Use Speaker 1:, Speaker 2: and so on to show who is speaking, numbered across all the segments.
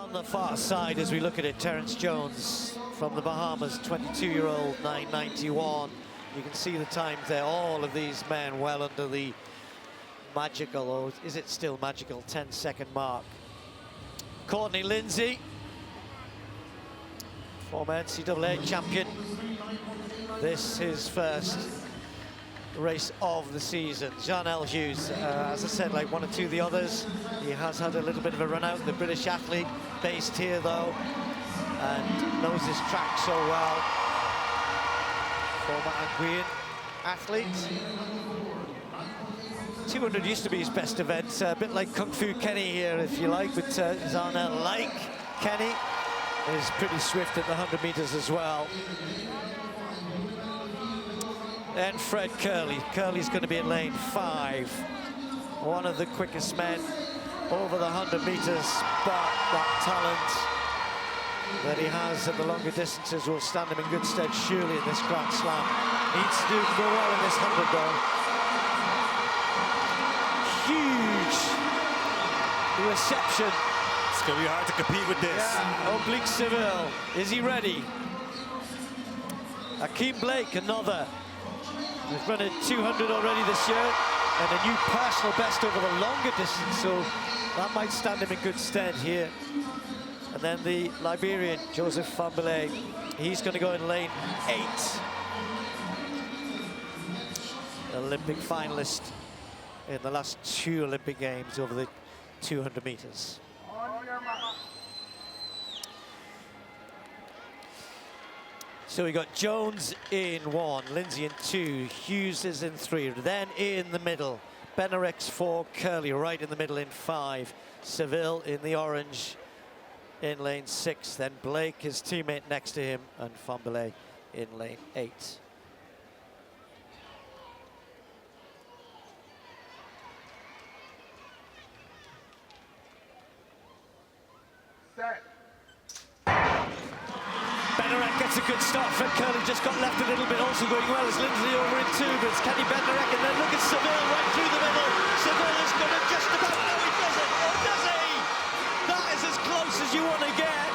Speaker 1: On the far side, as we look at it, Terence Jones from the Bahamas, 22-year-old, 9:91. You can see the times there. All of these men well under the magical, or is it still magical, 10-second mark. Courtney Lindsay, former NCAA champion. This his first race of the season. Jarnell Hughes, as I said, like one or two of the others, he has had a little bit of a run out. The British athlete, based here though, and knows this track so well. Former Anguillan athlete. 200 used to be his best event, a bit like Kung Fu Kenny here, if you like, but Jarnell, like Kenny, is pretty swift at the 100 meters as well. And Fred Curley. Curley's going to be in lane 5. One of the quickest men over the 100 meters, but that talent that he has at the longer distances will stand him in good stead, surely, in this Grand Slam. Needs to do go well in this 100, though. Huge reception.
Speaker 2: It's going to be hard to compete with this.
Speaker 1: Yeah. Oblique Seville. Is he ready? Akeem Blake, another. He's run a 200 already this year, and a new personal best over the longer distance, so that might stand him in good stead here. And then the Liberian, Joseph Fambele, he's going to go in lane 8. Olympic finalist in the last 2 Olympic Games over the 200 meters. So we got Jones in 1, Lindsay in 2, Hughes is in 3. Then in the middle, Bednarek's 4, Curley right in the middle in 5. Seville in the orange in lane 6. Then Blake, his teammate next to him, and Fambele in lane 8. Bednarek gets a good start. Fred Curley just got left a little bit, also going well as Lindsay over in 2, but it's Kenny Bednarek, and then look at Seville right through the middle. Seville is going to just about, no, he does it, oh, does he? That is as close as you want to get.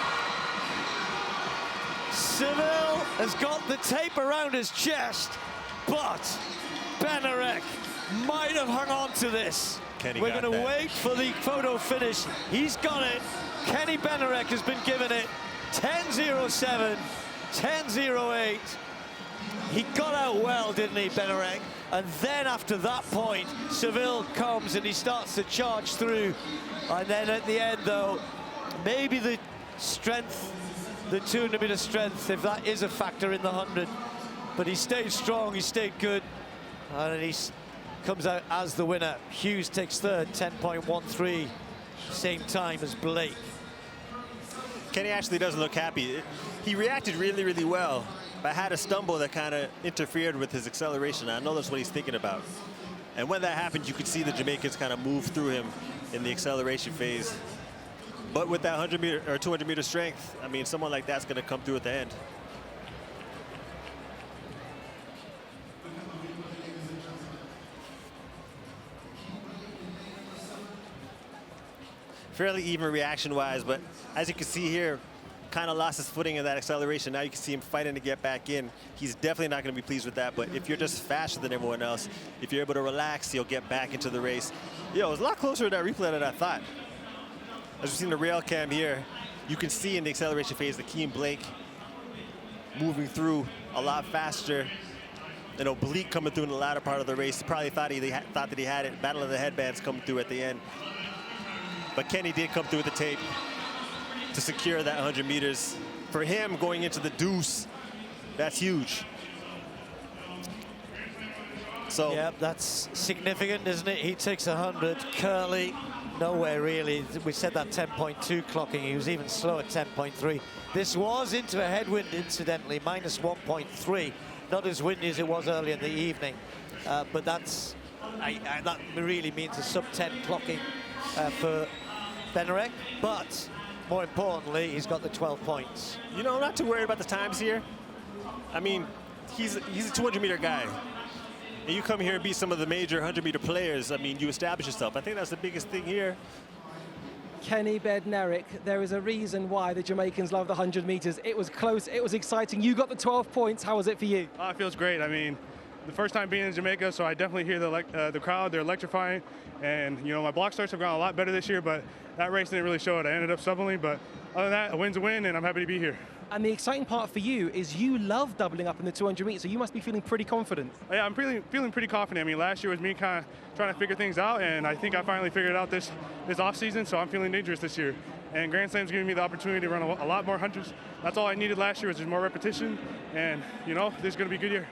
Speaker 1: Seville has got the tape around his chest, but Bednarek might have hung on to this. We're going to wait for the photo finish. He's got it. Kenny Bednarek has been given it. 10:07, 10:08. He got out well, didn't he, Bednarek? And then after that point, Seville comes and he starts to charge through. And then at the end, though, maybe the strength, the 200-meter strength, if that is a factor in the 100. But he stayed strong, he stayed good, and he comes out as the winner. Hughes takes third, 10.13, same time as Blake.
Speaker 2: Kenny actually doesn't look happy. He reacted really, really well, but had a stumble that kind of interfered with his acceleration. I know that's what he's thinking about. And when that happened, you could see the Jamaicans kind of move through him in the acceleration phase. But with that 100-meter or 200-meter strength, I mean, someone like that's going to come through at the end. Fairly even reaction-wise, but as you can see here, kind of lost his footing in that acceleration. Now you can see him fighting to get back in. He's definitely not going to be pleased with that, but if you're just faster than everyone else, if you're able to relax, you'll get back into the race. Yo, it was a lot closer to that replay than I thought. As we've seen the rail cam here, you can see in the acceleration phase, Akeem Blake moving through a lot faster. An oblique coming through in the latter part of the race. He probably thought that he had it. Battle of the headbands coming through at the end. But Kenny did come through with the tape to secure that 100 meters. For him, going into the deuce, that's huge. So,
Speaker 1: yeah, that's significant, isn't it? He takes 100. Curley, nowhere really. We said that 10.2 clocking. He was even slow at 10.3. This was into a headwind, incidentally, minus 1.3. Not as windy as it was earlier in the evening. But that really means a sub-10 clocking for Bednarek, but more importantly, he's got the 12 points.
Speaker 2: You know, I'm not too worried about the times here. I mean, he's a 200-meter guy. And you come here and beat some of the major 100-meter players, I mean, you establish yourself. I think that's the biggest thing here.
Speaker 3: Kenny Bednarek, there is a reason why the Jamaicans love the 100 meters. It was close, it was exciting. You got the 12 points. How was it for you?
Speaker 4: It feels great. I mean, the first time being in Jamaica, so I definitely hear the crowd. They're electrifying, and you know my block starts have gone a lot better this year, but that race didn't really show it. I ended up stubbornly, but other than that, a win's a win, and I'm happy to be here.
Speaker 3: And the exciting part for you is you love doubling up in the 200 meters, so you must be feeling pretty confident.
Speaker 4: Yeah, I'm feeling pretty confident. I mean, last year was me kind of trying to figure things out, and I think I finally figured it out this off season, so I'm feeling dangerous this year. And Grand Slam's giving me the opportunity to run a lot more hundreds. That's all I needed last year was just more repetition, and you know, this is going to be a good year.